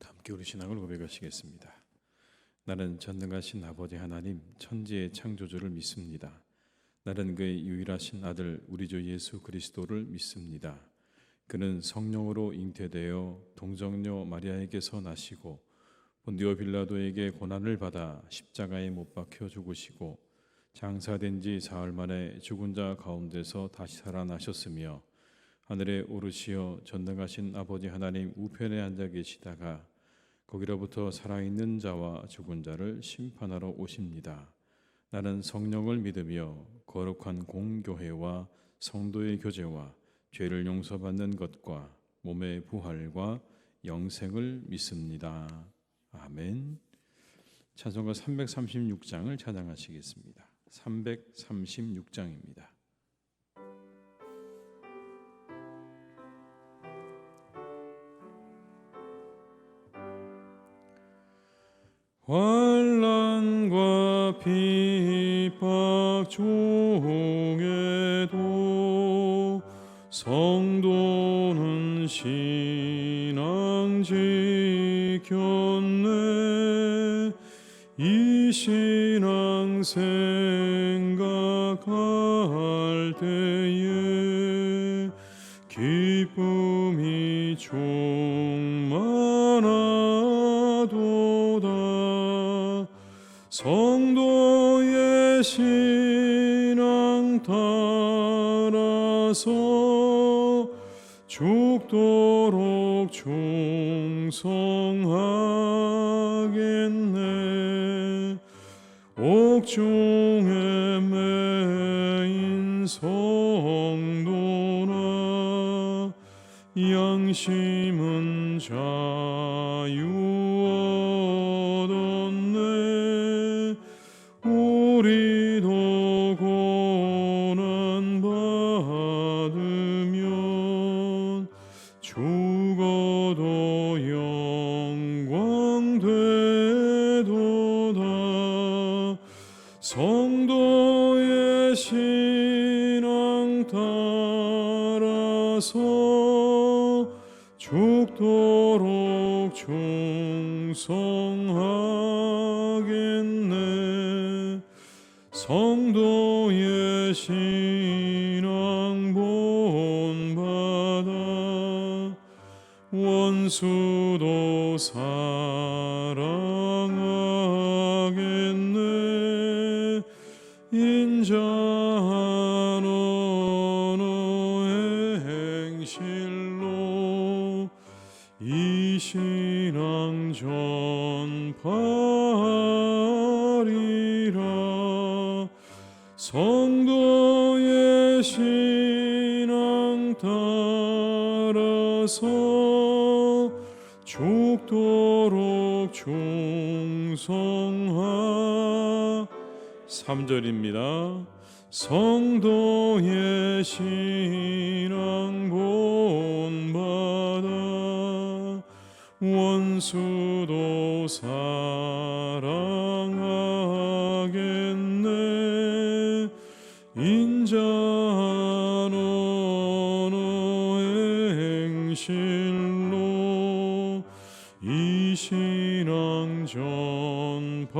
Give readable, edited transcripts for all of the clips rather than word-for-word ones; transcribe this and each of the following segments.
함께 우리 신앙을 고백하시겠습니다. 나는 전능하신 아버지 하나님 천지의 창조주를 믿습니다. 나는 그의 유일하신 아들 우리 주 예수 그리스도를 믿습니다. 그는 성령으로 잉태되어 동정녀 마리아에게서 나시고 본디오 빌라도에게 고난을 받아 십자가에 못 박혀 죽으시고 장사된 지 사흘 만에 죽은 자 가운데서 다시 살아나셨으며 하늘에 오르시어 전능하신 아버지 하나님 우편에 앉아 계시다가 거기로부터 살아있는 자와 죽은 자를 심판하러 오십니다. 나는 성령을 믿으며 거룩한 공교회와 성도의 교제와 죄를 용서받는 것과 몸의 부활과 영생을 믿습니다. 아멘. 찬송가 336장을 찬양하시겠습니다. 336장입니다. 환난과 핍박 중에도 성도는 신앙 지켰네. 이 신앙 생각할 때에 기쁨이 충만하도다. 성도의 신앙 따라서 죽도록 충성하겠네. 옥중에 매인 성도나 양심은 자유 얻었네. 우리도 고난 받으면 죽어도 영광 되도다. 성도의 신앙 따라서 죽도록 충성하겠네. 성도의 신앙 본받아 원수도 사랑하겠네. 인자한 언어의 행실로 이 신앙 전파리라. 성도의 신앙 따라서 죽도록 충성하. 3절입니다. 성도의 신앙 본받아 원수도 사랑하겠네. 인자한 언어의 행실로 이 신앙 전파리라.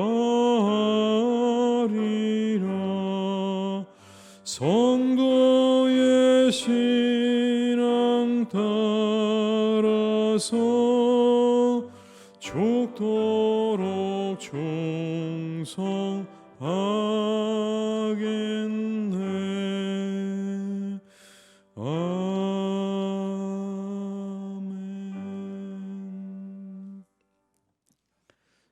성도의 신앙 따라서 죽도록 충성하겠네. 아멘.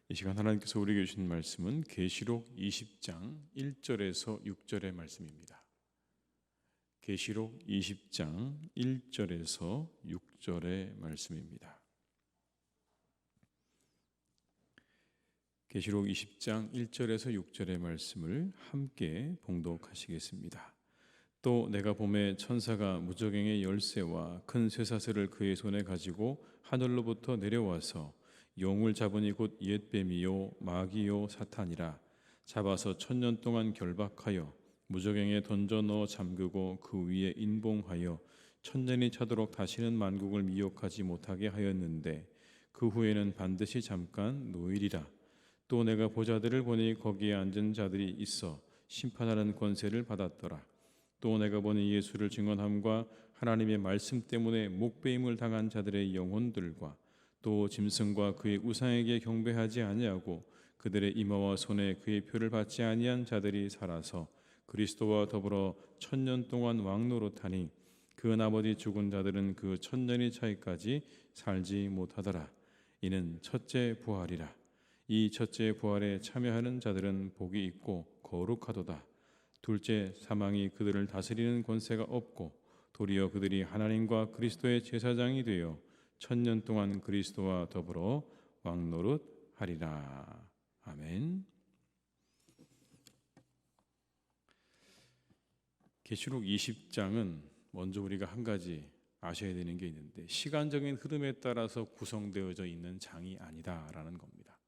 이 시간 하나님께서 우리에게 주신 말씀은 계시록 20장 1절에서 6절의 말씀입니다. 계시록 20장 1절에서 6절의 말씀입니다. 계시록 20장 1절에서 6절의 말씀을 함께 봉독하시겠습니다. 또 내가 보매 천사가 무저갱의 열쇠와 큰 쇠사슬을 그의 손에 가지고 하늘로부터 내려와서 용을 잡으니 곧 옛뱀이요 마귀요 사탄이라. 잡아서 1000년 동안 결박하여 무저갱에 던져 넣어 잠그고 그 위에 인봉하여 천년이 차도록 다시는 만국을 미혹하지 못하게 하였는데 그 후에는 반드시 잠깐 노일이라. 또 내가 보자들을 보니 거기에 앉은 자들이 있어 심판하는 권세를 받았더라. 또 내가 보니 예수를 증언함과 하나님의 말씀 때문에 목배임을 당한 자들의 영혼들과 또 짐승과 그의 우상에게 경배하지 아니하고 그들의 이마와 손에 그의 표를 받지 아니한 자들이 살아서 그리스도와 더불어 1000년 동안 왕노릇하니 그 나머지 죽은 자들은 그 1000년이 차이까지 살지 못하더라. 이는 첫째 부활이라. 이 첫째 부활에 참여하는 자들은 복이 있고 거룩하도다. 둘째 사망이 그들을 다스리는 권세가 없고 도리어 그들이 하나님과 그리스도의 제사장이 되어 1000년 동안 그리스도와 더불어 왕노릇하리라. 아멘. 계시록 20장은 먼저 우리가 한 가지 아셔야 되는 게 있는데 시간적인 흐름에 따라서 구성되어져 있는 장이 아니다라는 겁니다.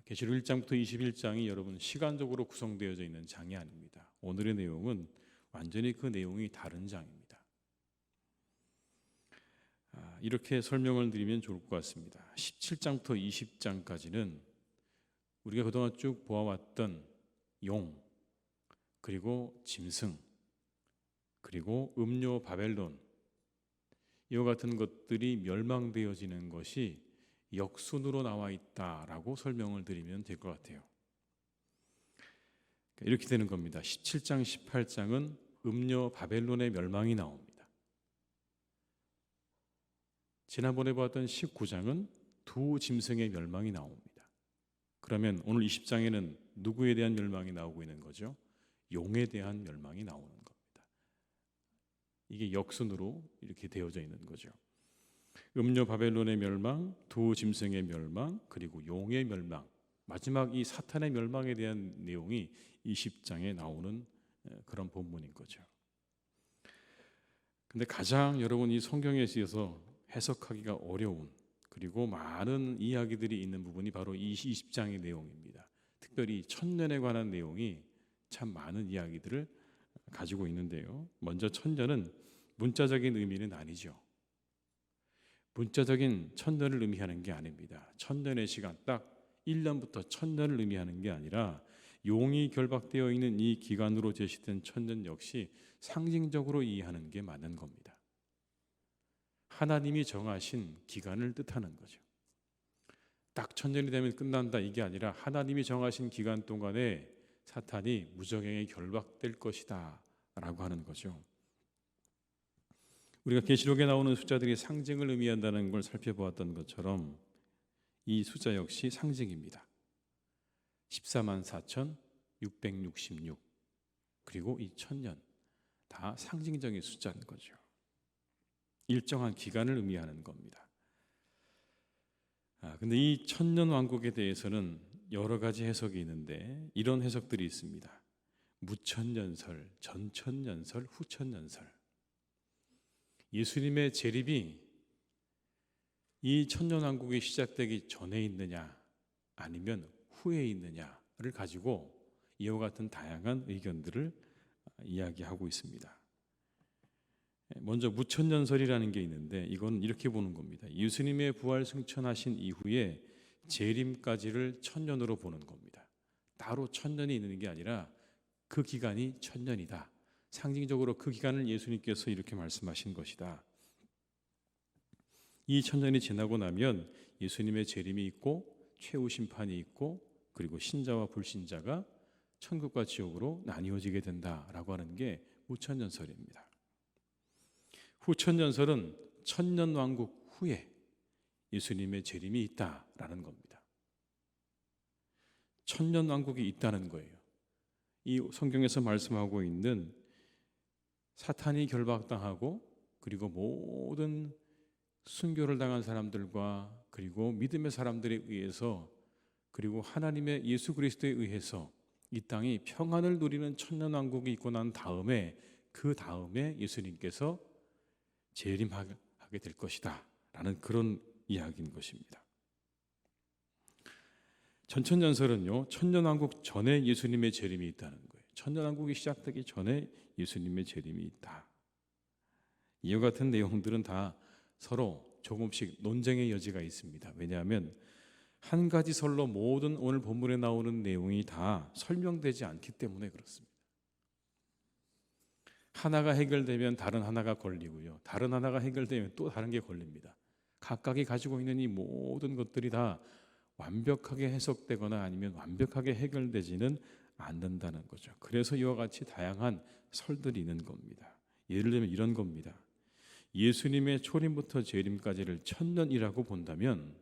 계시록 1장부터 21장이 여러분 시간적으로 구성되어져 있는 장이 아닙니다. 오늘의 내용은 완전히 그 내용이 다른 장입니다. 이렇게 설명을 드리면 좋을 것 같습니다. 17장부터 20장까지는 우리가 그동안 쭉 보아왔던 용, 그리고 짐승, 그리고 음료 바벨론, 이와 같은 것들이 멸망되어지는 것이 역순으로 나와 있다라고 설명을 드리면 될 것 같아요. 이렇게 되는 겁니다. 17장, 18장은 음료 바벨론의 멸망이 나옵니다. 지난번에 보았던 19장은 두 짐승의 멸망이 나옵니다. 그러면 오늘 20장에는 누구에 대한 멸망이 나오고 있는 거죠? 용에 대한 멸망이 나오는 겁니다. 이게 역순으로 이렇게 되어져 있는 거죠. 음료 바벨론의 멸망, 두 짐승의 멸망, 그리고 용의 멸망, 마지막 이 사탄의 멸망에 대한 내용이 20장에 나오는 그런 본문인 거죠. 근데 가장 여러분 이 성경에 있어서 해석하기가 어려운 그리고 많은 이야기들이 있는 부분이 바로 이 20장의 내용입니다. 특별히 천년에 관한 내용이 참 많은 이야기들을 가지고 있는데요. 먼저 천년은 문자적인 의미는 아니죠. 문자적인 천년을 의미하는 게 아닙니다. 천년의 시간 딱 1년부터 천년을 의미하는 게 아니라 용이 결박되어 있는 이 기간으로 제시된 천년 역시 상징적으로 이해하는 게 맞는 겁니다. 하나님이 정하신 기간을 뜻하는 거죠. 딱 천년이 되면 끝난다 이게 아니라 하나님이 정하신 기간 동안에 사탄이 무정행에 결박될 것이다 라고 하는 거죠. 우리가 계시록에 나오는 숫자들이 상징을 의미한다는 걸 살펴보았던 것처럼 이 숫자 역시 상징입니다. 144,666 그리고 이 천년 다 상징적인 숫자인 거죠. 일정한 기간을 의미하는 겁니다. 근데 이 천년 왕국에 대해서는 여러 가지 해석이 있는데 이런 해석들이 있습니다. 무천년설, 전천년설, 후천년설. 예수님의 재림이 이 천년왕국이 시작되기 전에 있느냐 아니면 후에 있느냐를 가지고 이와 같은 다양한 의견들을 이야기하고 있습니다. 먼저 무천년설이라는 게 있는데 이건 이렇게 보는 겁니다. 예수님의 부활 승천하신 이후에 재림까지를 천년으로 보는 겁니다. 따로 천년이 있는 게 아니라 그 기간이 천년이다. 상징적으로 그 기간을 예수님께서 이렇게 말씀하신 것이다. 이 천년이 지나고 나면 예수님의 재림이 있고 최후 심판이 있고 그리고 신자와 불신자가 천국과 지옥으로 나뉘어지게 된다라고 하는 게 무천년설입니다. 후천년설은 천년왕국 후에 예수님의 재림이 있다라는 겁니다. 천년왕국이 있다는 거예요. 이 성경에서 말씀하고 있는 사탄이 결박당하고 그리고 모든 순교를 당한 사람들과 그리고 믿음의 사람들에 의해서 그리고 하나님의 예수 그리스도에 의해서 이 땅이 평안을 누리는 천년왕국이 있고 난 다음에 그 다음에 예수님께서 재림하게 될 것이다 라는 그런 이야기인 것입니다. 전천년설은요, 천년왕국 전에 예수님의 재림이 있다는 거예요. 천년왕국이 시작되기 전에 예수님의 재림이 있다. 이와 같은 내용들은 다 서로 조금씩 논쟁의 여지가 있습니다. 왜냐하면 한 가지 설로 모든 오늘 본문에 나오는 내용이 다 설명되지 않기 때문에 그렇습니다. 하나가 해결되면 다른 하나가 걸리고요. 다른 하나가 해결되면 또 다른 게 걸립니다. 각각이 가지고 있는 이 모든 것들이 다 완벽하게 해석되거나 아니면 완벽하게 해결되지는 않는다는 거죠. 그래서 이와 같이 다양한 설들이 있는 겁니다. 예를 들면 이런 겁니다. 예수님의 초림부터 재림까지를 천년이라고 본다면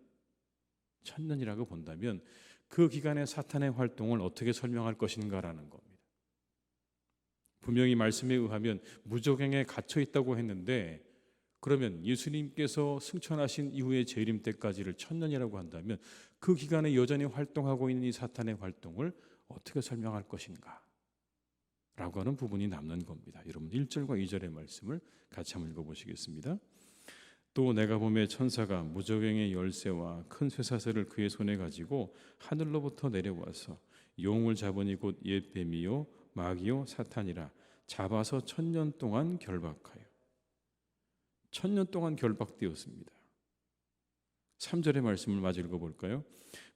그 기간의 사탄의 활동을 어떻게 설명할 것인가라는 겁니다. 분명히 말씀에 의하면 무저갱에 갇혀 있다고 했는데 그러면 예수님께서 승천하신 이후의 재림 때까지를 천년이라고 한다면 그 기간에 여전히 활동하고 있는 이 사탄의 활동을 어떻게 설명할 것인가? 라고 하는 부분이 남는 겁니다. 여러분 1절과 2절의 말씀을 같이 한번 읽어보시겠습니다. 또 내가 보매 천사가 무저갱의 열쇠와 큰 쇠사슬을 그의 손에 가지고 하늘로부터 내려와서 용을 잡으니 곧 옛 뱀이요 마귀요 사탄이라 잡아서 천년 동안 결박하여. 천년 동안 결박되었습니다. 3절의 말씀을 마저 읽어볼까요?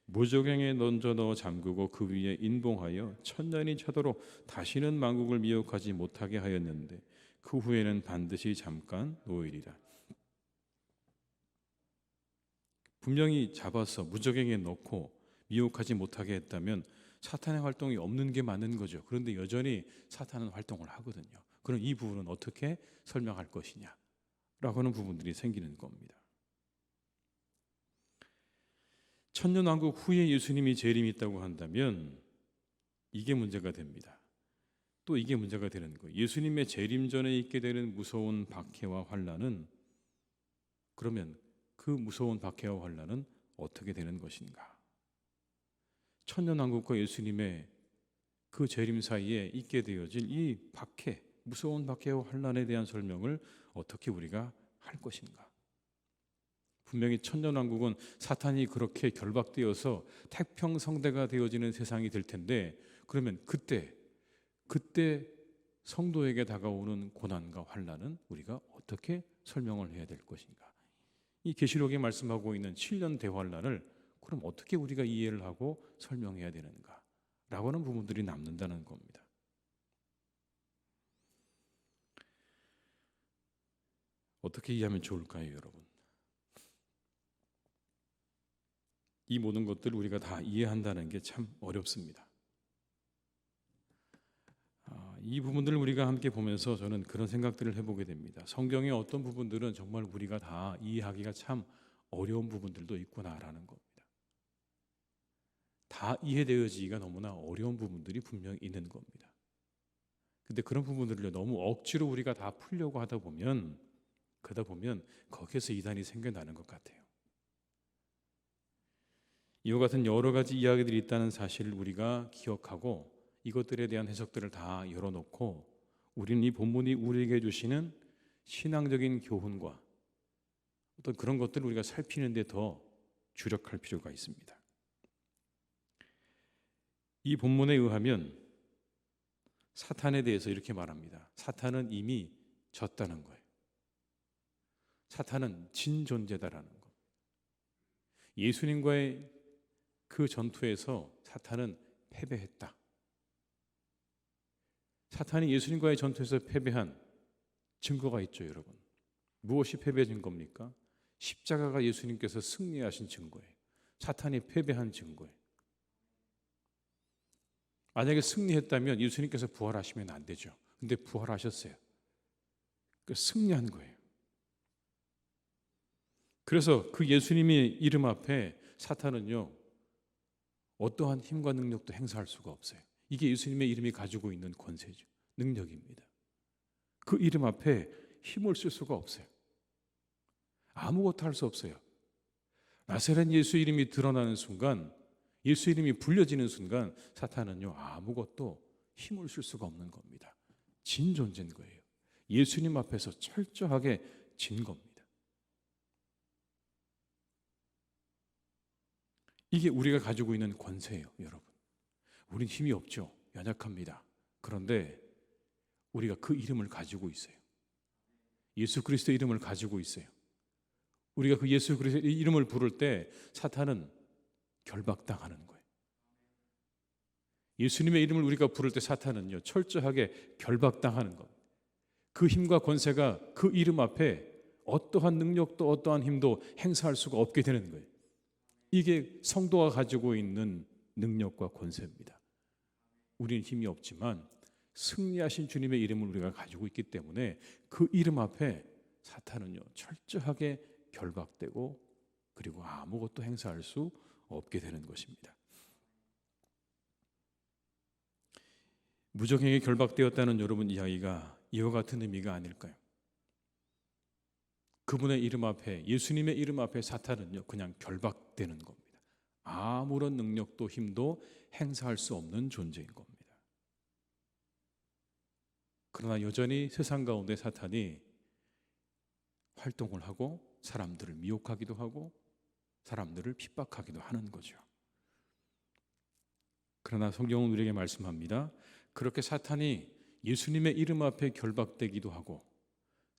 무저갱에 던져 넣어 잠그고 그 위에 인봉하여 천년이 차도록 다시는 만국을 미혹하지 못하게 하였는데 그 후에는 반드시 잠깐 놓으리라. 분명히 잡아서 무저갱에 넣고 미혹하지 못하게 했다면 사탄의 활동이 없는 게 맞는 거죠. 그런데 여전히 사탄은 활동을 하거든요. 그럼 이 부분은 어떻게 설명할 것이냐 라고 하는 부분들이 생기는 겁니다. 천년왕국 후에 예수님이 재림이 있다고 한다면 이게 문제가 됩니다. 또 이게 문제가 되는 거예요. 예수님의 재림 전에 있게 되는 무서운 박해와 환난은 그러면 그 무서운 박해와 환난은 어떻게 되는 것인가? 천년왕국과 예수님의 그 재림 사이에 있게 되어질 이 박해, 무서운 박해와 환난에 대한 설명을 어떻게 우리가 할 것인가? 분명히 천년왕국은 사탄이 그렇게 결박되어서 태평성대가 되어지는 세상이 될 텐데 그러면 그때 성도에게 다가오는 고난과 환난은 우리가 어떻게 설명을 해야 될 것인가? 이 계시록에 말씀하고 있는 7년 대환난을 그럼 어떻게 우리가 이해를 하고 설명해야 되는가? 라고 하는 부분들이 남는다는 겁니다. 어떻게 이해하면 좋을까요, 여러분? 이 모든 것들을 우리가 다 이해한다는 게 참 어렵습니다. 이 부분들을 우리가 함께 보면서 저는 그런 생각들을 해보게 됩니다. 성경의 어떤 부분들은 정말 우리가 다 이해하기가 참 어려운 부분들도 있구나라는 겁니다. 다 이해되어지기가 너무나 어려운 부분들이 분명히 있는 겁니다. 근데 그런 부분들을 너무 억지로 우리가 다 풀려고 하다 보면 그러다 보면 거기에서 이단이 생겨나는 것 같아요. 이와 같은 여러 가지 이야기들이 있다는 사실을 우리가 기억하고 이것들에 대한 해석들을 다 열어놓고 우리는 이 본문이 우리에게 주시는 신앙적인 교훈과 어떤 그런 것들을 우리가 살피는 데 더 주력할 필요가 있습니다. 이 본문에 의하면 사탄에 대해서 이렇게 말합니다. 사탄은 이미 졌다는 거예요. 사탄은 진 존재다라는 거. 예수님과의 그 전투에서 사탄은 패배했다. 사탄이 예수님과의 전투에서 패배한 증거가 있죠, 여러분. 무엇이 패배진 겁니까? 십자가가 예수님께서 승리하신 증거예요. 사탄이 패배한 증거예요. 만약에 승리했다면 예수님께서 부활하시면 안 되죠. 근데 부활하셨어요. 승리한 거예요. 그래서 그 예수님의 이름 앞에 사탄은요, 어떠한 힘과 능력도 행사할 수가 없어요. 이게 예수님의 이름이 가지고 있는 권세죠. 능력입니다. 그 이름 앞에 힘을 쓸 수가 없어요. 아무것도 할 수 없어요. 나사렛 예수 이름이 드러나는 순간, 예수 이름이 불려지는 순간 사탄은요, 아무것도 힘을 쓸 수가 없는 겁니다. 진 존재인 거예요. 예수님 앞에서 철저하게 진 겁니다. 이게 우리가 가지고 있는 권세예요, 여러분. 우린 힘이 없죠. 연약합니다. 그런데 우리가 그 이름을 가지고 있어요. 예수 그리스도의 이름을 가지고 있어요. 우리가 그 예수 그리스도의 이름을 부를 때 사탄은 결박당하는 거예요. 예수님의 이름을 우리가 부를 때 사탄은요, 철저하게 결박당하는 겁니다. 그 힘과 권세가 그 이름 앞에 어떠한 능력도 어떠한 힘도 행사할 수가 없게 되는 거예요. 이게 성도가 가지고 있는 능력과 권세입니다. 우리는 힘이 없지만 승리하신 주님의 이름을 우리가 가지고 있기 때문에 그 이름 앞에 사탄은요, 철저하게 결박되고 그리고 아무것도 행사할 수 없게 되는 것입니다. 무적행에 결박되었다는 여러분 이야기가 이와 같은 의미가 아닐까요? 그분의 이름 앞에, 예수님의 이름 앞에 사탄은요, 그냥 결박되는 겁니다. 아무런 능력도 힘도 행사할 수 없는 존재인 겁니다. 그러나 여전히 세상 가운데 사탄이 활동을 하고 사람들을 미혹하기도 하고 사람들을 핍박하기도 하는 거죠. 그러나 성경은 우리에게 말씀합니다. 그렇게 사탄이 예수님의 이름 앞에 결박되기도 하고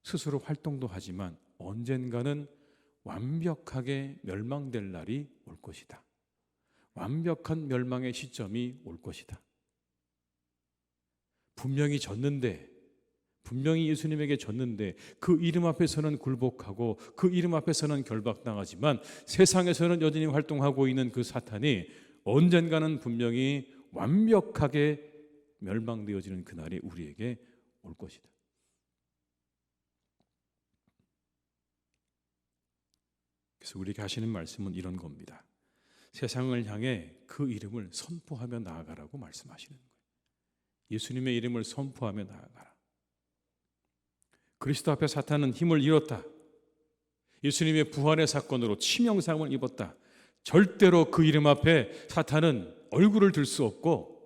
스스로 활동도 하지만 언젠가는 완벽하게 멸망될 날이 올 것이다. 완벽한 멸망의 시점이 올 것이다. 분명히 졌는데, 분명히 예수님에게 졌는데 그 이름 앞에서는 굴복하고 그 이름 앞에서는 결박당하지만 세상에서는 여전히 활동하고 있는 그 사탄이 언젠가는 분명히 완벽하게 멸망되어지는 그날이 우리에게 올 것이다. 그래서 우리에게 하시는 말씀은 이런 겁니다. 세상을 향해 그 이름을 선포하며 나아가라고 말씀하시는 거예요. 예수님의 이름을 선포하며 나아가라. 그리스도 앞에 사탄은 힘을 잃었다. 예수님의 부활의 사건으로 치명상을 입었다. 절대로 그 이름 앞에 사탄은 얼굴을 들 수 없고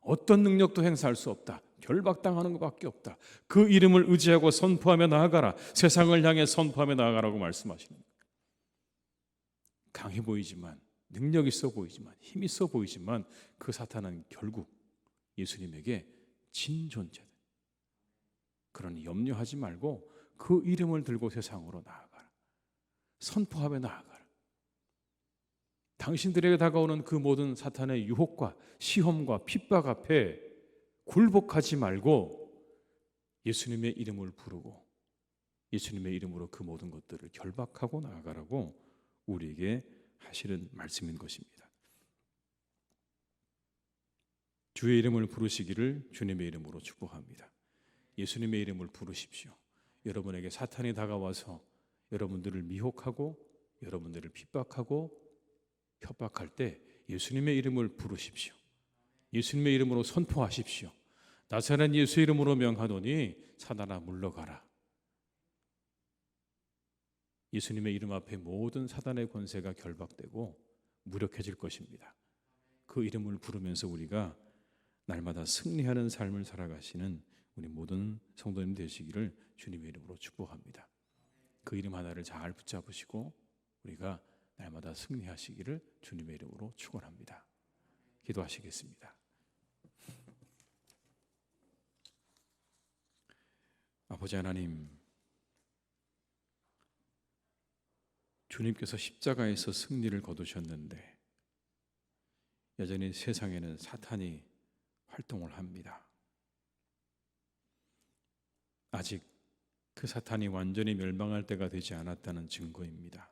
어떤 능력도 행사할 수 없다. 결박당하는 것밖에 없다. 그 이름을 의지하고 선포하며 나아가라. 세상을 향해 선포하며 나아가라고 말씀하시는 거예요. 강해 보이지만, 능력 있어 보이지만, 힘 있어 보이지만 그 사탄은 결국 예수님에게 진 존재다. 그러니 염려하지 말고 그 이름을 들고 세상으로 나아가라. 선포하며 나아가라. 당신들에게 다가오는 그 모든 사탄의 유혹과 시험과 핍박 앞에 굴복하지 말고 예수님의 이름을 부르고 예수님의 이름으로 그 모든 것들을 결박하고 나아가라고 우리에게 하시는 말씀인 것입니다. 주의 이름을 부르시기를 주님의 이름으로 축복합니다. 예수님의 이름을 부르십시오. 여러분에게 사탄이 다가와서 여러분들을 미혹하고 여러분들을 핍박하고 협박할 때 예수님의 이름을 부르십시오. 예수님의 이름으로 선포하십시오. 나사렛 예수 이름으로 명하노니 사단아 물러가라. 예수님의 이름 앞에 모든 사단의 권세가 결박되고 무력해질 것입니다. 그 이름을 부르면서 우리가 날마다 승리하는 삶을 살아가시는 우리 모든 성도님 되시기를 주님의 이름으로 축복합니다. 그 이름 하나를 잘 붙잡으시고 우리가 날마다 승리하시기를 주님의 이름으로 축원합니다. 기도하시겠습니다. 아버지 하나님, 주님께서 십자가에서 승리를 거두셨는데 여전히 세상에는 사탄이 활동을 합니다. 아직 그 사탄이 완전히 멸망할 때가 되지 않았다는 증거입니다.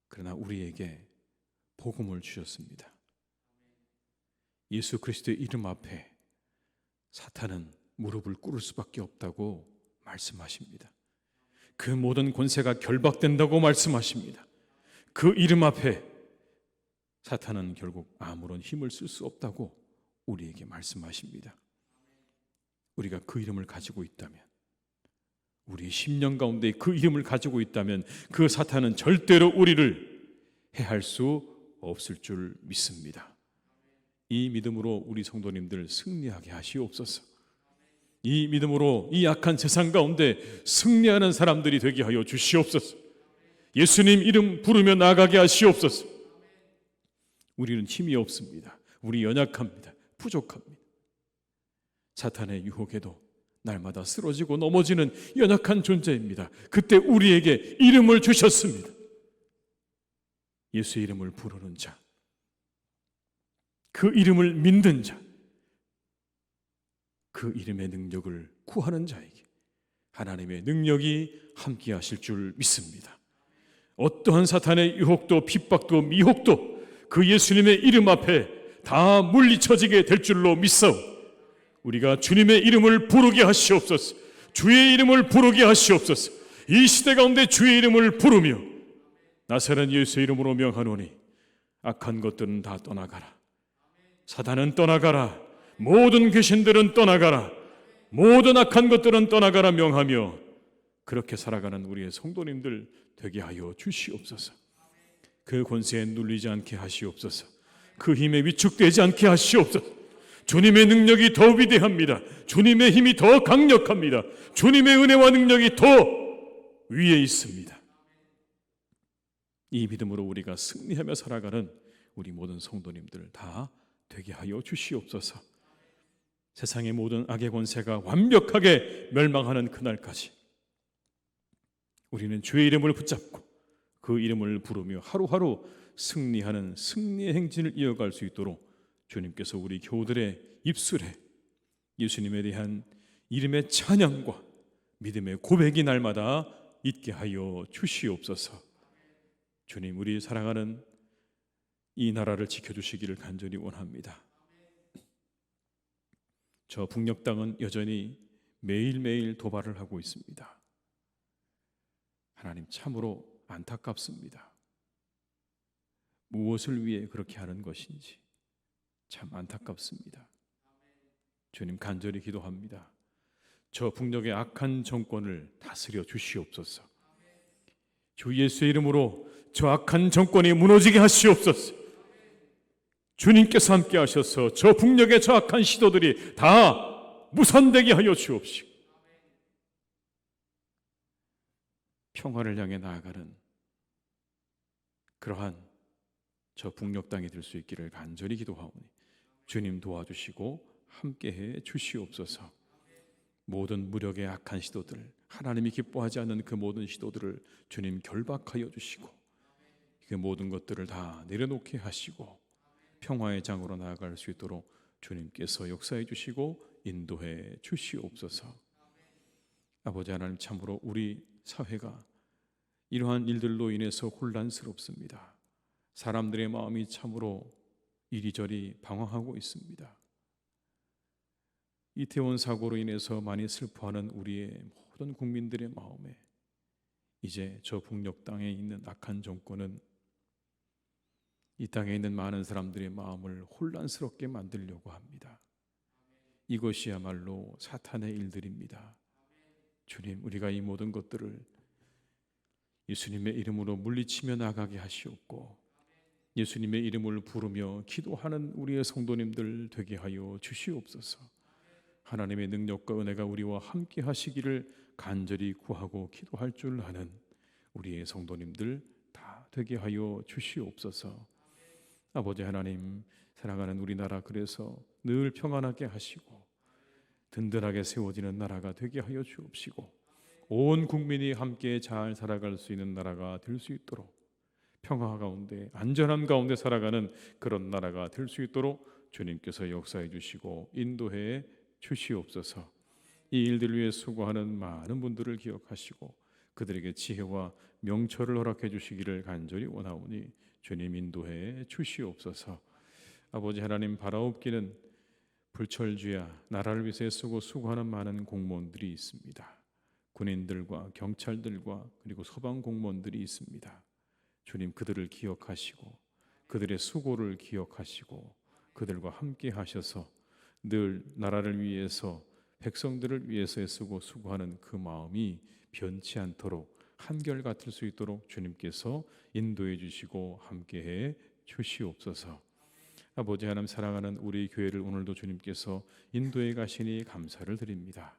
그러나 우리에게 복음을 주셨습니다. 예수 그리스도의 이름 앞에 사탄은 무릎을 꿇을 수밖에 없다고 말씀하십니다. 그 모든 권세가 결박된다고 말씀하십니다. 그 이름 앞에 사탄은 결국 아무런 힘을 쓸 수 없다고 우리에게 말씀하십니다. 우리가 그 이름을 가지고 있다면, 우리의 심령 가운데 그 이름을 가지고 있다면 그 사탄은 절대로 우리를 해할 수 없을 줄 믿습니다. 이 믿음으로 우리 성도님들 승리하게 하시옵소서. 이 믿음으로 이 악한 세상 가운데 승리하는 사람들이 되게 하여 주시옵소서. 예수님 이름 부르며 나아가게 하시옵소서. 우리는 힘이 없습니다. 우리 연약합니다. 부족합니다. 사탄의 유혹에도 날마다 쓰러지고 넘어지는 연약한 존재입니다. 그때 우리에게 이름을 주셨습니다. 예수의 이름을 부르는 자, 그 이름을 믿는 자, 그 이름의 능력을 구하는 자에게 하나님의 능력이 함께 하실 줄 믿습니다. 어떠한 사탄의 유혹도 핍박도 미혹도 그 예수님의 이름 앞에 다 물리쳐지게 될 줄로 믿사오. 우리가 주님의 이름을 부르게 하시옵소서. 주의 이름을 부르게 하시옵소서. 이 시대 가운데 주의 이름을 부르며 나사렛 예수의 이름으로 명하노니 악한 것들은 다 떠나가라. 사단은 떠나가라. 모든 귀신들은 떠나가라. 모든 악한 것들은 떠나가라 명하며 그렇게 살아가는 우리의 성도님들 되게 하여 주시옵소서. 그 권세에 눌리지 않게 하시옵소서. 그 힘에 위축되지 않게 하시옵소서. 주님의 능력이 더 위대합니다. 주님의 힘이 더 강력합니다. 주님의 은혜와 능력이 더 위에 있습니다. 이 믿음으로 우리가 승리하며 살아가는 우리 모든 성도님들 다 되게 하여 주시옵소서. 세상의 모든 악의 권세가 완벽하게 멸망하는 그날까지 우리는 주의 이름을 붙잡고 그 이름을 부르며 하루하루 승리하는 승리의 행진을 이어갈 수 있도록 주님께서 우리 교우들의 입술에 예수님에 대한 이름의 찬양과 믿음의 고백이 날마다 있게 하여 주시옵소서. 주님, 우리 사랑하는 이 나라를 지켜주시기를 간절히 원합니다. 저 북녘 땅은 여전히 매일매일 도발을 하고 있습니다. 하나님, 참으로 안타깝습니다. 무엇을 위해 그렇게 하는 것인지 참 안타깝습니다. 주님, 간절히 기도합니다. 저 북녘의 악한 정권을 다스려 주시옵소서. 주 예수의 이름으로 저 악한 정권이 무너지게 하시옵소서. 주님께서 함께 하셔서 저 북녘의 저 악한 시도들이 다 무산되게 하여 주옵시고 평화를 향해 나아가는 그러한 저 북녘 땅이 될 수 있기를 간절히 기도하오니 주님 도와주시고 함께해 주시옵소서. 모든 무력의 악한 시도들, 하나님이 기뻐하지 않는 그 모든 시도들을 주님 결박하여 주시고 그 모든 것들을 다 내려놓게 하시고 평화의 장으로 나아갈 수 있도록 주님께서 역사해 주시고 인도해 주시옵소서. 아버지 하나님, 참으로 우리 사회가 이러한 일들로 인해서 혼란스럽습니다. 사람들의 마음이 참으로 이리저리 방황하고 있습니다. 이태원 사고로 인해서 많이 슬퍼하는 우리의 모든 국민들의 마음에 이제 저 북녘 땅에 있는 악한 정권은 이 땅에 있는 많은 사람들의 마음을 혼란스럽게 만들려고 합니다. 이것이야말로 사탄의 일들입니다. 주님, 우리가 이 모든 것들을 예수님의 이름으로 물리치며 나가게 하시옵고 예수님의 이름을 부르며 기도하는 우리의 성도님들 되게 하여 주시옵소서. 하나님의 능력과 은혜가 우리와 함께 하시기를 간절히 구하고 기도할 줄 아는 우리의 성도님들 다 되게 하여 주시옵소서. 아버지 하나님, 사랑하는 우리나라 그래서 늘 평안하게 하시고 든든하게 세워지는 나라가 되게 하여 주옵시고 온 국민이 함께 잘 살아갈 수 있는 나라가 될 수 있도록 평화 가운데 안전함 가운데 살아가는 그런 나라가 될 수 있도록 주님께서 역사해 주시고 인도해 주시옵소서. 이 일들을 위해 수고하는 많은 분들을 기억하시고 그들에게 지혜와 명철을 허락해 주시기를 간절히 원하오니 주님 인도해 주시옵소서. 아버지 하나님, 바라옵기는 불철주야 나라를 위해 쓰고 수고하는 많은 공무원들이 있습니다. 군인들과 경찰들과 그리고 소방 공무원들이 있습니다. 주님, 그들을 기억하시고 그들의 수고를 기억하시고 그들과 함께 하셔서 늘 나라를 위해서 백성들을 위해서 애쓰고 수고하는 그 마음이 변치 않도록 한결같을 수 있도록 주님께서 인도해 주시고 함께해 주시옵소서. 아버지 하나님, 사랑하는 우리 교회를 오늘도 주님께서 인도해 가시니 감사를 드립니다.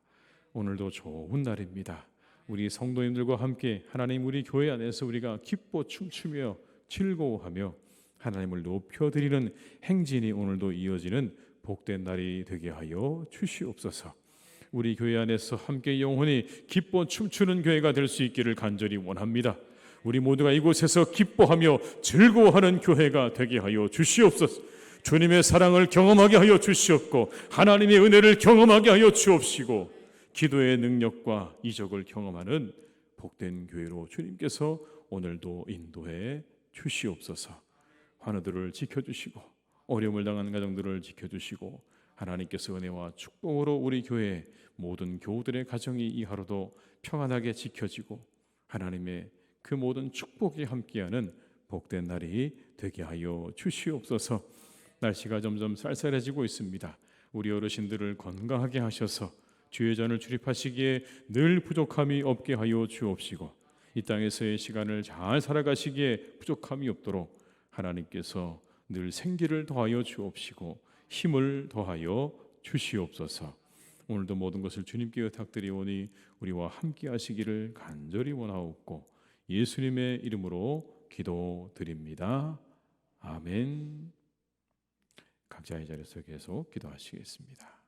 오늘도 좋은 날입니다. 우리 성도님들과 함께 하나님 우리 교회 안에서 우리가 기뻐 춤추며 즐거워하며 하나님을 높여드리는 행진이 오늘도 이어지는 복된 날이 되게 하여 주시옵소서. 우리 교회 안에서 함께 영혼이 기뻐 춤추는 교회가 될 수 있기를 간절히 원합니다. 우리 모두가 이곳에서 기뻐하며 즐거워하는 교회가 되게 하여 주시옵소서. 주님의 사랑을 경험하게 하여 주시옵고 하나님의 은혜를 경험하게 하여 주옵시고 기도의 능력과 이적을 경험하는 복된 교회로 주님께서 오늘도 인도해 주시옵소서. 환우들을 지켜주시고 어려움을 당한 가정들을 지켜주시고 하나님께서 은혜와 축복으로 우리 교회 모든 교우들의 가정이 이 하루도 평안하게 지켜지고 하나님의 그 모든 축복이 함께하는 복된 날이 되게 하여 주시옵소서. 날씨가 점점 쌀쌀해지고 있습니다. 우리 어르신들을 건강하게 하셔서 주의 전을 출입하시기에 늘 부족함이 없게 하여 주옵시고 이 땅에서의 시간을 잘 살아가시기에 부족함이 없도록 하나님께서 늘 생기를 더하여 주옵시고 힘을 더하여 주시옵소서. 오늘도 모든 것을 주님께 의탁드리오니 우리와 함께 하시기를 간절히 원하옵고 예수님의 이름으로 기도드립니다. 아멘. 각자의 자리에서 계속 기도하시겠습니다.